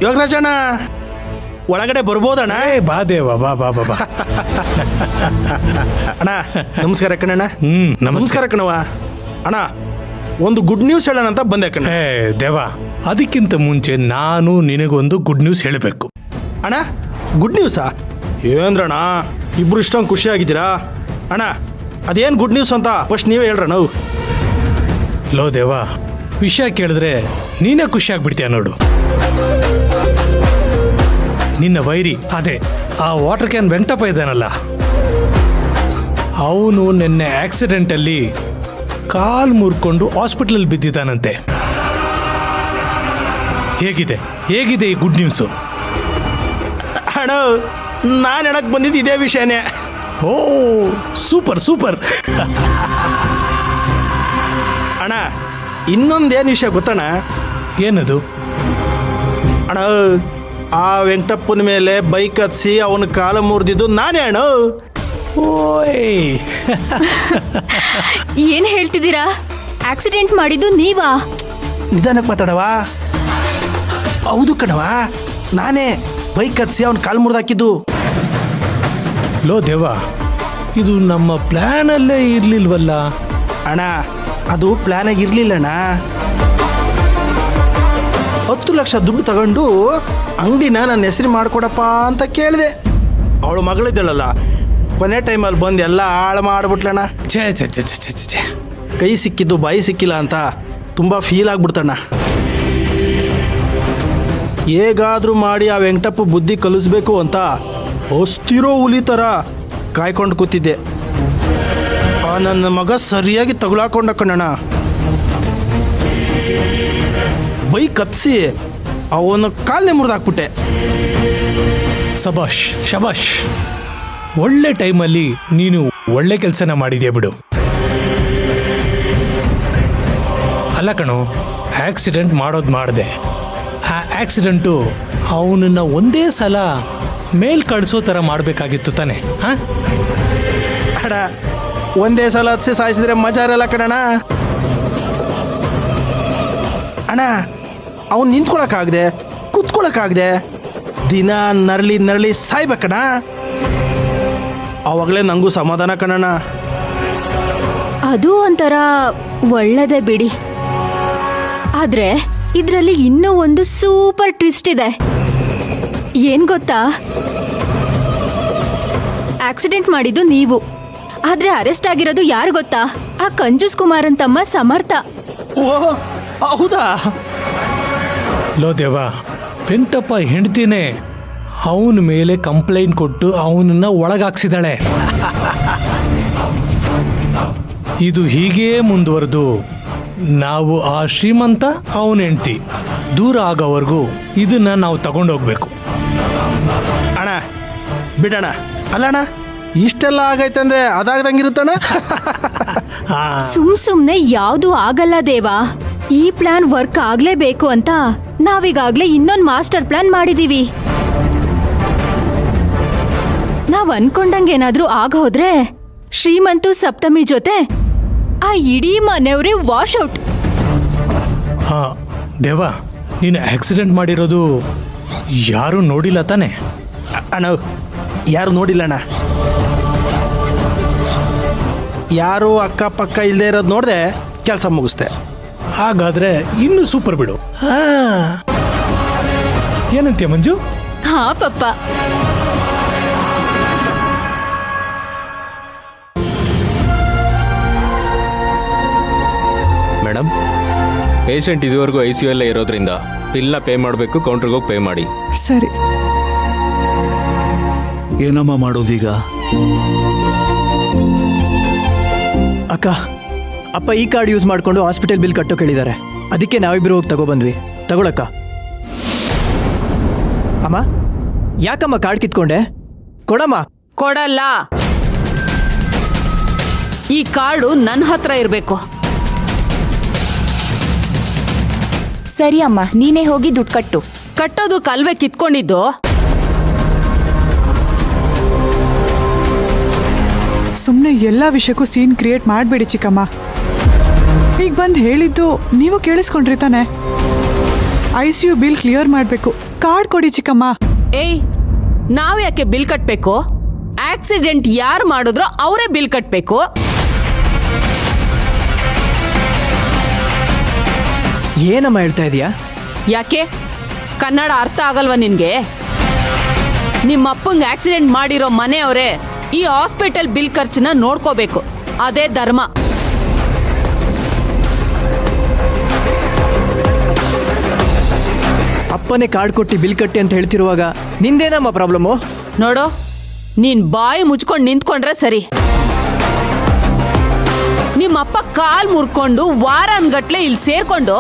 ಯೋಗರಾಜಣ್ಣ ಒಳಗಡೆ ಬರ್ಬೋದಣ್ಣ? ಬಾ ದೇವ, ಬಾ ಬಾ ಬಾ ಬಾ. ಅಣ್ಣ ನಮಸ್ಕಾರ ಕಣಣ್ಣ. ನಮಸ್ಕಾರ ನಮಸ್ಕಾರ ಕಣವ. ಅಣ್ಣ ಒಂದು ಗುಡ್ ನ್ಯೂಸ್ ಹೇಳೋಣ ಅಂತ ಬಂದೆ ಕಣ. ದೇವ, ಅದಕ್ಕಿಂತ ಮುಂಚೆ ನಾನು ನಿನಗೊಂದು ಗುಡ್ ನ್ಯೂಸ್ ಹೇಳಬೇಕು. ಅಣ್ಣ ಗುಡ್ ನ್ಯೂಸಾ? ಏನಣ್ಣ ಇಬ್ರು ಇಷ್ಟೊಂದು ಖುಷಿಯಾಗಿದ್ದೀರಾ? ಅಣ್ಣ ಅದೇನು ಗುಡ್ ನ್ಯೂಸ್ ಅಂತ ಫಸ್ಟ್ ನೀವೇ ಹೇಳ್ರ. ನಾವು ಲೋ ದೇವ, ವಿಷಯ ಕೇಳಿದ್ರೆ ನೀನೇ ಖುಷಿಯಾಗ್ಬಿಡ್ತೀಯ ನೋಡು. ನಿನ್ನ ವೈರಿ ಅದೇ ಆ ವಾಟರ್ ಕ್ಯಾನ್ ವೆಂಕಟಪ್ಪ ಇದ್ದಾನಲ್ಲ, ಅವನು ನಿನ್ನೆ ಆಕ್ಸಿಡೆಂಟಲ್ಲಿ ಕಾಲು ಮುರ್ಕೊಂಡು ಹಾಸ್ಪಿಟಲ್ ಬಿದ್ದಿದ್ದಾನಂತೆ. ಹೇಗಿದೆ ಹೇಗಿದೆ ಈ ಗುಡ್ ನ್ಯೂಸು? ಅಣ್ಣ ನಾನು ಹೇಳಕ್ ಬಂದಿದ್ದು ಇದೇ ವಿಷಯನೇ. ಓ ಸೂಪರ್ ಸೂಪರ್. ಅಣ್ಣ ಇನ್ನೊಂದೇನು ವಿಷಯ ಗೊತ್ತಣ್ಣ? ಏನದು? ಅಣ್ಣ ಆ ವೆಂಕಟಪ್ಪನ ಮೇಲೆ ಬೈಕ್ ಹತ್ಸಿ ಅವನ ಕಾಲ ಮುರಿದಿದ್ದು ನಾನೇ ಅಣ್ಣ. ಓಯ್ ಏನ್ ಹೇಳ್ತಿದ್ದೀರಾ? ಆಕ್ಸಿಡೆಂಟ್ ಮಾಡಿದ್ದು ನೀವಾ? ನಿಧಾನಕ್ಕೆ ಮಾತಾಡವಾ? ಹೌದು ಕಣವಾ, ನಾನೇ ಬೈಕ್ ಹತ್ಸಿ ಅವನ ಕಾಲು ಮುರಿದಾಕಿದ್ದು. ಲೋ ದೇವ, ಇದು ನಮ್ಮ ಪ್ಲಾನಲ್ಲೇ ಇರ್ಲಿಲ್ವಲ್ಲ? ಅಣ್ಣ ಅದು ಪ್ಲಾನಾಗಿ ಇರಲಿಲ್ಲಣ್ಣ. 10 ಲಕ್ಷ ದುಡ್ಡು ತಗೊಂಡು ಅಂಗಡಿನ ನನ್ನ ಹೆಸರು ಮಾಡಿಕೊಡಪ್ಪ ಅಂತ ಕೇಳಿದೆ. ಅವಳು ಮಗಳಿದ್ದಳಲ್ಲ, ಕೊನೆ ಟೈಮಲ್ಲಿ ಬಂದು ಎಲ್ಲ ಹಾಳು ಮಾಡಿಬಿಟ್ಲಣ್ಣ. ಛೇ ಛೇ ಛೇ ಛೇ ಛೇ ಛೇ. ಕೈ ಸಿಕ್ಕಿದ್ದು ಬಾಯಿ ಸಿಕ್ಕಿಲ್ಲ ಅಂತ ತುಂಬ ಫೀಲ್ ಆಗ್ಬಿಡ್ತಣ್ಣ. ಹೇಗಾದರೂ ಮಾಡಿ ಆ ವೆಂಕಟಪ್ಪ ಬುದ್ಧಿ ಕಲಿಸ್ಬೇಕು ಅಂತ ಹೊಸ್ತಿರೋ ಹುಲಿ ಥರ ಕಾಯ್ಕೊಂಡು ಕೂತಿದ್ದೆ. ಆ ನನ್ನ ಮಗ ಸರಿಯಾಗಿ ತಗುಲಾಕೊಂಡ ಕಣ್ಣಣ್ಣ. ಬೈಕ್ ಹತ್ಸಿ ಅವನ ಕಾಲನ್ನೇ ಮುರಿದಾಕ್ಬಿಟ್ಟೆ. ಸಬಾಷ್ ಶಬಾಷ್, ಒಳ್ಳೆ ಟೈಮಲ್ಲಿ ನೀನು ಒಳ್ಳೆ ಕೆಲಸನ ಮಾಡಿದ್ಯಾ ಬಿಡು. ಅಲ್ಲ ಕಣೋ, ಆಕ್ಸಿಡೆಂಟ್ ಮಾಡೋದು ಮಾಡಿದೆ. ಆ ಆಕ್ಸಿಡೆಂಟು ಅವನನ್ನ ಒಂದೇ ಸಲ ಮೇಲ್ ಕಳಿಸೋ ಥರ ಮಾಡಬೇಕಾಗಿತ್ತು ತಾನೆ? ಹಾಂ ಅಣ್ಣ ಒಂದೇ ಸಲ ಹತ್ಸಿ ಸಾಯಿಸಿದ್ರೆ ಮಜಾ ಇರಲ್ಲ ಕಣಣ್ಣ. ಅಣ್ಣ ಅವನು ನಿಂತ್ಕೊಳಕ್ಕಾಗದೆ ಕೂತ್ಕೊಳಕ್ಕಾಗದೆ ದಿನ ನರಳಿ ನರಳಿ ಸಾಯ್ಬೇಕಣ್ಣ. ಅವಾಗಲೇ ನನಗೂ ಸಮಾಧಾನ ಕಣಣ್ಣ. ಅದು ಒಂಥರ ಒಳ್ಳೇದೇ ಬಿಡಿ. ಆದ್ರೆ ಇದ್ರಲ್ಲಿ ಇನ್ನೂ ಒಂದು ಸೂಪರ್ ಟ್ವಿಸ್ಟ್ ಇದೆ. ಏನ್ ಗೊತ್ತಾ? ಆಕ್ಸಿಡೆಂಟ್ ಮಾಡಿದ್ದು ನೀವು, ಆದ್ರೆ ಅರೆಸ್ಟ್ ಆಗಿರೋದು ಯಾರು ಗೊತ್ತಾ? ಆ ಕಂಜೂಸ್ ಕುಮಾರನ್ ತಮ್ಮ ಸಮರ್ಥ. ಓ ಹೌದಾ? ಲೋ ದೇವ, ವೆಂಕಟಪ್ಪ ಹೆಂಡ್ತಿನೇ ಅವನ ಮೇಲೆ ಕಂಪ್ಲೇಂಟ್ ಕೊಟ್ಟು ಅವನನ್ನ ಒಳಗಾಕ್ಸಿದಾಳೆ. ಇದು ಹೀಗೇ ಮುಂದುವರೆದು ನಾವು ಆ ಶ್ರೀಮಂತ ಅವನ ಹೆಂಡ್ತಿ ದೂರ ಆಗೋವರೆಗೂ ಇದನ್ನ ನಾವು ತಗೊಂಡೋಗ್ಬೇಕು. ಅಣ್ಣ ಬಿಡಣ. ಅಲ್ಲಣ್ಣ ಇಷ್ಟೆಲ್ಲ ಆಗೈತೆ ಅಂದ್ರೆ ಅದಾಗದಂಗಿರುತ್ತಣ್ಣ. ಸುಮ್ನೆ ಯಾವ್ದು ಆಗಲ್ಲ ದೇವಾ. ಈ ಪ್ಲಾನ್ ವರ್ಕ್ ಆಗ್ಲೇಬೇಕು ಅಂತ ನಾವೀಗಾಗ್ಲೇ ಇನ್ನೊಂದು ಮಾಸ್ಟರ್ ಪ್ಲಾನ್ ಮಾಡಿದೀವಿ. ನಾವ್ ಅನ್ಕೊಂಡಂಗೆ ಏನಾದ್ರೂ ಆಗೋದ್ರೆ ಶ್ರೀಮಂತು ಸಪ್ತಮಿ ಜೊತೆ ಆ ಇಡೀ ಮನೆಯವ್ರೆ ವಾಶ್ ಔಟ್. ಹಾ ದೇವ, ನೀನು ಆಕ್ಸಿಡೆಂಟ್ ಮಾಡಿರೋದು ಯಾರು ನೋಡಿಲ್ಲ ತಾನೆ? ಅಣ್ಣ ಯಾರು ನೋಡಿಲ್ಲಣ್ಣ. ಯಾರು ಅಕ್ಕಪಕ್ಕ ಇಲ್ಲದೆ ಇರೋದು ನೋಡಿದೆ ಕೆಲಸ ಮುಗಿಸ್ದೆ. ಹಾಗಾದ್ರೆ ಇನ್ನು ಸೂಪರ್ ಬಿಡು. ಏನಂತೀಯ ಮಂಜು? ಹಾ ಪಪ್ಪ. ಮೇಡಮ್, ಪೇಷಂಟ್ ಇದುವರೆಗೂ ICU ಅಲ್ಲೇ ಇರೋದ್ರಿಂದ ಬಿಲ್ನ ಪೇ ಮಾಡಬೇಕು. ಕೌಂಟ್ರಿಗೆ ಹೋಗಿ ಪೇ ಮಾಡಿ. ಸರಿ. ಏನಮ್ಮ ಮಾಡೋದೀಗ? ಅಕ್ಕ, ಅಪ್ಪ ಈ ಕಾರ್ಡ್ ಯೂಸ್ ಮಾಡ್ಕೊಂಡು ಹಾಸ್ಪಿಟಲ್ ಬಿಲ್ ಕಟ್ಟೋ ಕೇಳಿದ್ದಾರೆ. ಅದಕ್ಕೆ ನಾವಿಬ್ರು ಹೋಗಿ ತಗೊಬಂದ್ವಿ. ತಗೊಳಕ್ಕ. ಅಮ್ಮ, ಯಾಕಮ್ಮ ಕಾರ್ಡ್ ಕಿತ್ಕೊಂಡೆ? ಕೊಡಮ್ಮ. ಕೊಡಲ್ಲ. ಈ ಕಾರ್ಡು ನನ್ನ ಹತ್ರ ಇರಬೇಕು. ಸರಿ ಅಮ್ಮ, ನೀನೇ ಹೋಗಿ ದುಡ್ಡು ಕಟ್ಟು. ಕಟ್ಟೋದು ಕಲ್ವೆ ಕಿತ್ಕೊಂಡಿದ್ದು. ಸುಮ್ಮನೆ ಎಲ್ಲ ವಿಷಯಕ್ಕೂ ಸೀನ್ ಕ್ರಿಯೇಟ್ ಮಾಡಬೇಡಿ ಚಿಕ್ಕಮ್ಮ. ಈಗ ಬಂದು ಹೇಳಿದ್ದು ನೀವು ಕೇಳಿಸ್ಕೊಂಡ್ರಿ ತಾನೆ? ICU ಬಿಲ್ ಕ್ಲಿಯರ್ ಮಾಡಬೇಕು. ಕಾರ್ಡ್ ಕೊಡಿ ಚಿಕ್ಕಮ್ಮ. ಏಯ್ ನಾವ್ ಯಾಕೆ ಬಿಲ್ ಕಟ್ಬೇಕು? ಆಕ್ಸಿಡೆಂಟ್ ಯಾರು ಮಾಡಿದ್ರೋ ಅವರೇ ಬಿಲ್ ಕಟ್ಬೇಕು. ಏನಮ್ಮ ಹೇಳ್ತಾ ಇದೀಯಾ? ಯಾಕೆ ಕನ್ನಡ ಅರ್ಥ ಆಗಲ್ವಾ ನಿನ್ಗೆ? ನಿಮ್ಮ ಅಪ್ಪಂಗೆ ಆಕ್ಸಿಡೆಂಟ್ ಮಾಡಿರೋ ಮನೆಯವರೇ ಈ ಹಾಸ್ಪಿಟಲ್ ಬಿಲ್ ಖರ್ಚನ್ನ ನೋಡ್ಕೋಬೇಕು. ಅದೇ ಧರ್ಮ. ಅಪ್ಪನೇ ಕಾರ್ಡ್ ಕೊಟ್ಟು ಬಿಲ್ ಕಟ್ಟಿ ಅಂತ ಹೇಳ್ತಿರುವಾಗ ನಿಂದೇನಮ್ಮ ಪ್ರಾಬ್ಲಮ್ಮು? ನೋಡು, ನೀನ್ ಬಾಯಿ ಮುಚ್ಕೊಂಡು ನಿಂತ್ಕೊಂಡ್ರೆ ಸರಿ. ನಿಮ್ಮಪ್ಪ ಕಾಲ್ ಮುರ್ಕೊಂಡು ವಾರನ್ಗಟ್ಲೆ ಇಲ್ಲಿ ಸೇರ್ಕೊಂಡು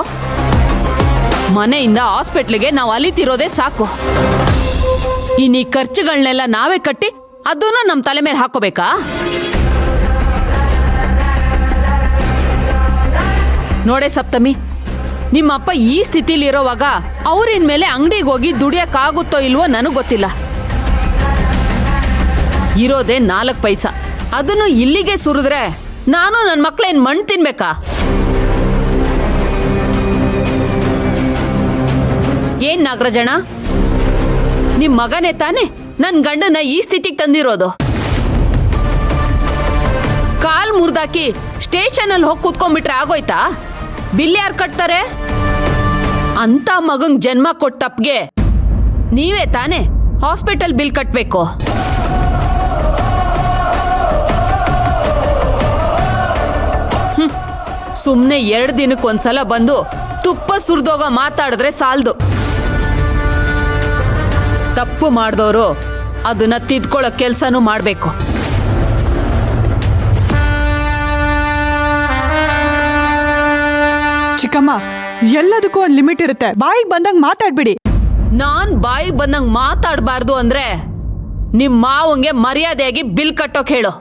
ಮನೆಯಿಂದ ಹಾಸ್ಪಿಟ್ಲಿಗೆ ನಾವು ಅಲಿತಿರೋದೇ ಸಾಕು. ಇನ್ನು ಈ ಖರ್ಚುಗಳನ್ನೆಲ್ಲ ನಾವೇ ಕಟ್ಟಿ ಅದನ್ನು ನಮ್ಮ ತಲೆ ಮೇಲೆ ಹಾಕೋಬೇಕಾ? ನೋಡೆ ಸಪ್ತಮಿ, ನಿಮ್ಮಪ್ಪ ಈ ಸ್ಥಿತಿಲಿರೋವಾಗ ಅವ್ರಿನ್ ಮೇಲೆ ಅಂಗಡಿಗೆ ಹೋಗಿ ದುಡಿಯಕ್ಕಾಗುತ್ತೋ ಇಲ್ವೋ ನನಗೆ ಗೊತ್ತಿಲ್ಲ. ಇರೋದೇ 4 ಪೈಸಾ, ಅದನ್ನು ಇಲ್ಲಿಗೆ ಸುರಿದ್ರೆ ನಾನು ನನ್ನ ಮಕ್ಳೇನ್ ಮಣ್ಣು ತಿನ್ಬೇಕಾ? ಏನ್ ನಾಗರಾಜಣ್ಣ, ನಿಮ್ ಮಗನೇ ತಾನೆ ನನ್ ಗಂಡನ ಈ ಸ್ಥಿತಿಗೆ ತಂದಿರೋದು. ಕಾಲ್ ಮುರ್ದಾಕಿ ಸ್ಟೇಷನ್ ಅಲ್ಲಿ ಹೋಗಿ ಕೂತ್ಕೊಂಡ್ಬಿಟ್ರೆ ಆಗೋಯ್ತಾ? ಬಿಲ್ ಯಾರು ಕಟ್ತಾರೆ? ಅಂತ ಮಗಂಗ್ ಜನ್ಮ ಕೊಟ್ಟ ತಪ್ಪಿಗೆ ನೀವೇ ತಾನೆ ಹಾಸ್ಪಿಟಲ್ ಬಿಲ್ ಕಟ್ಬೇಕು. ಸುಮ್ನೆ 2 ದಿನಕ್ಕೊಂದ್ಸಲ ಬಂದು ತುಪ್ಪ ಸುರಿದೋಗ ಮಾತಾಡಿದ್ರೆ ಸಾಲ್ದು. ತಪ್ಪು ಮಾಡಿದವರು ಅದನ್ನ ತಿದ್ಕೊಳ್ಳೋ ಕೆಲ್ಸನೂ ಮಾಡ್ಬೇಕು. ಚಿಕ್ಕಮ್ಮ, ಎಲ್ಲದಕ್ಕೂ ಒಂದು ಲಿಮಿಟ್ ಇರುತ್ತೆ. ಬಾಯಿಗೆ ಬಂದಂಗೆ ಮಾತಾಡ್ಬಿಡಿ. ನಾನ್ ಬಾಯಿಗೆ ಬಂದಂಗ್ ಮಾತಾಡಬಾರ್ದು ಅಂದ್ರೆ ನಿಮ್ ಮಾವಂಗೆ ಮರ್ಯಾದೆಯಾಗಿ ಬಿಲ್ ಕಟ್ಟೋಕ್ ಹೇಳು.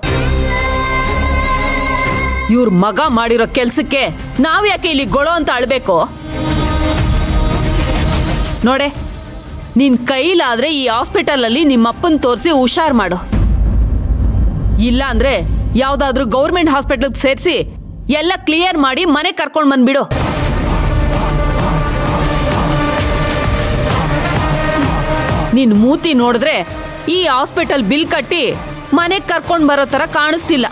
ಇವ್ರ ಮಗ ಮಾಡಿರೋ ಕೆಲ್ಸಕ್ಕೆ ನಾವ್ ಯಾಕೆ ಇಲ್ಲಿ ಗೊಳೋ ಅಂತ ಅಳ್ಬೇಕು? ನೋಡೆ, ನಿನ್ ಕೈಲಾದ್ರೆ ಈ ಹಾಸ್ಪಿಟಲ್ ಅಲ್ಲಿ ನಿಮ್ಮಪ್ಪನ್ ತೋರಿಸಿ ಹುಷಾರ್ ಮಾಡು. ಇಲ್ಲ ಅಂದ್ರೆ ಯಾವ್ದಾದ್ರೂ ಗೌರ್ಮೆಂಟ್ ಹಾಸ್ಪಿಟಲ್ ಸೇರಿಸಿ ಎಲ್ಲ ಕ್ಲಿಯರ್ ಮಾಡಿ ಮನೆ ಕರ್ಕೊಂಡ್ ಬಂದ್ಬಿಡು. ನಿನ್ ಮೂತಿ ನೋಡಿದ್ರೆ ಈ ಹಾಸ್ಪಿಟಲ್ ಬಿಲ್ ಕಟ್ಟಿ ಮನೆಗೆ ಕರ್ಕೊಂಡ್ ಬರೋ ತರ ಕಾಣಿಸ್ತಿಲ್ಲ.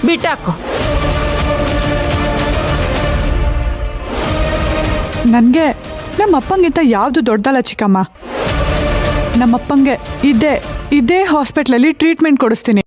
ಬಿಟ್ಟಾಕು. ನನಗೆ ನಮ್ಮ ಅಪ್ಪಂಗಿಂತ ಯಾವುದು ದೊಡ್ಡದಲ್ಲ ಚಿಕ್ಕಮ್ಮ. ನಮ್ಮಪ್ಪಂಗೆ ಇದೇ ಹಾಸ್ಪಿಟ್ಲಲ್ಲಿ ಟ್ರೀಟ್ಮೆಂಟ್ ಕೊಡಿಸ್ತೀನಿ.